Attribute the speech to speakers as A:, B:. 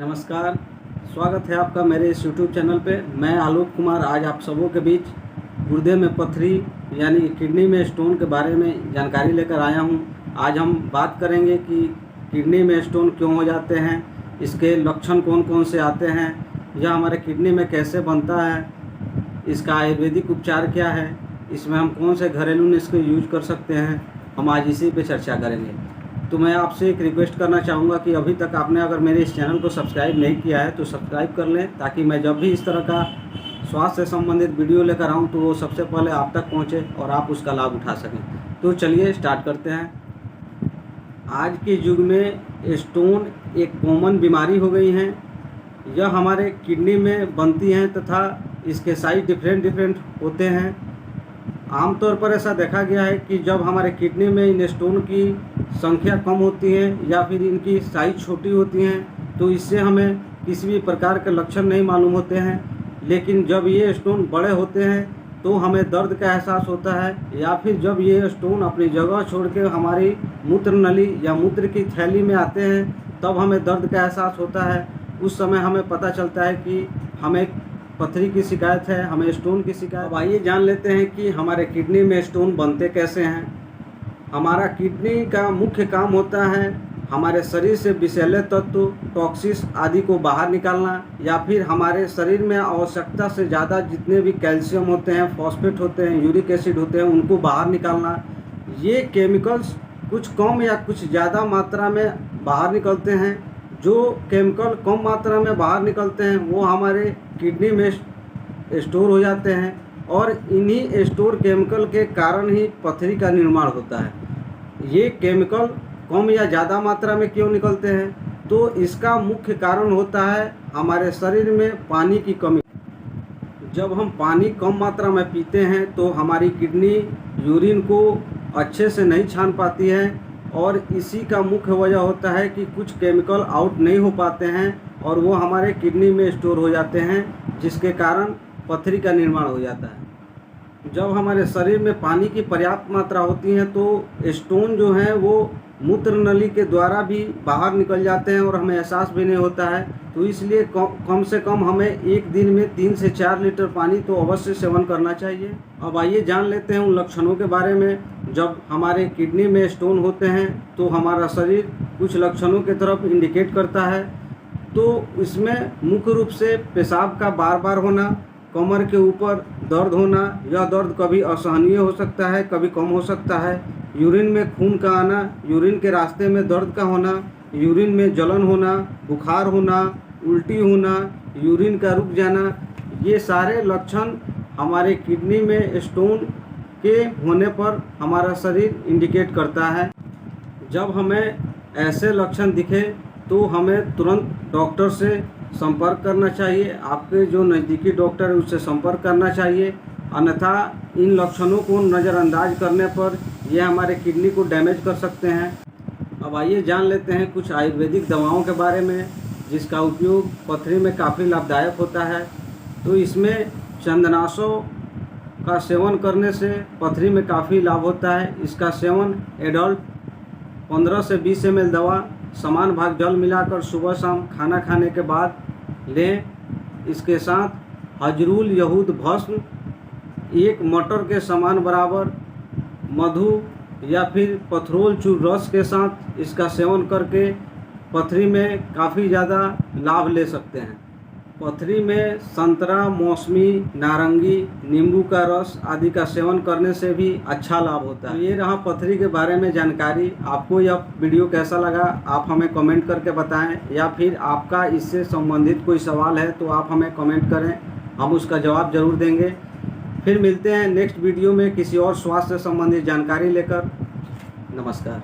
A: नमस्कार, स्वागत है आपका मेरे इस यूट्यूब चैनल पे। मैं आलोक कुमार आज आप सबों के बीच गुर्दे में पथरी यानी किडनी में स्टोन के बारे में जानकारी लेकर आया हूं। आज हम बात करेंगे कि किडनी में स्टोन क्यों हो जाते हैं, इसके लक्षण कौन कौन से आते हैं, यह हमारे किडनी में कैसे बनता है, इसका आयुर्वेदिक उपचार क्या है, इसमें हम कौन से घरेलू नुस्खे यूज कर सकते हैं, हम आज इसी पे चर्चा करेंगे। तो मैं आपसे एक रिक्वेस्ट करना चाहूँगा कि अभी तक आपने अगर मेरे इस चैनल को सब्सक्राइब नहीं किया है तो सब्सक्राइब कर लें, ताकि मैं जब भी इस तरह का स्वास्थ्य से संबंधित वीडियो लेकर आऊँ तो वो सबसे पहले आप तक पहुँचे और आप उसका लाभ उठा सकें। तो चलिए स्टार्ट करते हैं। आज के युग में स्टोन एक कॉमन बीमारी हो गई है। यह हमारे किडनी में बनती हैं तथा इसके साइज डिफरेंट होते हैं। आमतौर पर ऐसा देखा गया है कि जब हमारे किडनी में इन स्टोन की संख्या कम होती है या फिर इनकी साइज छोटी होती हैं तो इससे हमें किसी भी प्रकार के लक्षण नहीं मालूम होते हैं। लेकिन जब ये स्टोन बड़े होते हैं तो हमें दर्द का एहसास होता है, या फिर जब ये स्टोन अपनी जगह छोड़ के हमारी मूत्र नली या मूत्र की थैली में आते हैं तब हमें दर्द का एहसास होता है। उस समय हमें पता चलता है कि हमें पथरी की शिकायत है, हमें स्टोन की शिकायत। अब आइए जान लेते हैं कि हमारे किडनी में स्टोन बनते कैसे हैं। हमारा किडनी का मुख्य काम होता है हमारे शरीर से विषैले तत्व, टॉक्सिस आदि को बाहर निकालना, या फिर हमारे शरीर में आवश्यकता से ज़्यादा जितने भी कैल्शियम होते हैं, फॉस्फेट होते हैं, यूरिक एसिड होते हैं, उनको बाहर निकालना। ये केमिकल्स कुछ कम या कुछ ज़्यादा मात्रा में बाहर निकलते हैं। जो केमिकल कम मात्रा में बाहर निकलते हैं वो हमारे किडनी में स्टोर हो जाते हैं और इन्हीं स्टोर केमिकल के कारण ही पथरी का निर्माण होता है। ये केमिकल कम या ज़्यादा मात्रा में क्यों निकलते हैं, तो इसका मुख्य कारण होता है हमारे शरीर में पानी की कमी। जब हम पानी कम मात्रा में पीते हैं तो हमारी किडनी यूरिन को अच्छे से नहीं छान पाती है और इसी का मुख्य वजह होता है कि कुछ केमिकल आउट नहीं हो पाते हैं और वो हमारे किडनी में स्टोर हो जाते हैं, जिसके कारण पथरी का निर्माण हो जाता है। जब हमारे शरीर में पानी की पर्याप्त मात्रा होती है तो स्टोन जो हैं वो मूत्र नली के द्वारा भी बाहर निकल जाते हैं और हमें एहसास भी नहीं होता है। तो इसलिए कम से कम हमें एक दिन में 3 से 4 लीटर पानी तो अवश्य सेवन करना चाहिए। अब आइए जान लेते हैं उन लक्षणों के बारे में। जब हमारे किडनी में स्टोन होते हैं तो हमारा शरीर कुछ लक्षणों की तरफ इंडिकेट करता है। तो इसमें मुख्य रूप से पेशाब का बार बार होना, कमर के ऊपर दर्द होना, यह दर्द कभी असहनीय हो सकता है, कभी कम हो सकता है। यूरिन में खून का आना, यूरिन के रास्ते में दर्द का होना, यूरिन में जलन होना, बुखार होना, उल्टी होना, यूरिन का रुक जाना, ये सारे लक्षण हमारे किडनी में स्टोन के होने पर हमारा शरीर इंडिकेट करता है। जब हमें ऐसे लक्षण दिखे तो हमें तुरंत डॉक्टर से संपर्क करना चाहिए। आपके जो नज़दीकी डॉक्टर है उससे संपर्क करना चाहिए, अन्यथा इन लक्षणों को नज़रअंदाज करने पर यह हमारे किडनी को डैमेज कर सकते हैं। अब आइए जान लेते हैं कुछ आयुर्वेदिक दवाओं के बारे में जिसका उपयोग पथरी में काफ़ी लाभदायक होता है। तो इसमें चंदनाशों का सेवन करने से पथरी में काफ़ी लाभ होता है। इसका सेवन एडल्ट 15 से 20 ml दवा समान भाग जल मिलाकर सुबह शाम खाना खाने के बाद लें। इसके साथ हजरूल यहूद भस्म 1 मटर के समान बराबर मधु या फिर पथरोल चूर्ण रस के साथ इसका सेवन करके पथरी में काफ़ी ज़्यादा लाभ ले सकते हैं। पथरी में संतरा, मौसमी, नारंगी, नींबू का रस आदि का सेवन करने से भी अच्छा लाभ होता है। ये रहा पथरी के बारे में जानकारी। आपको यह वीडियो कैसा लगा आप हमें कमेंट करके बताएं, या फिर आपका इससे संबंधित कोई सवाल है तो आप हमें कमेंट करें, हम उसका जवाब ज़रूर देंगे। फिर मिलते हैं नेक्स्ट वीडियो में किसी और स्वास्थ्य से संबंधित जानकारी लेकर। नमस्कार।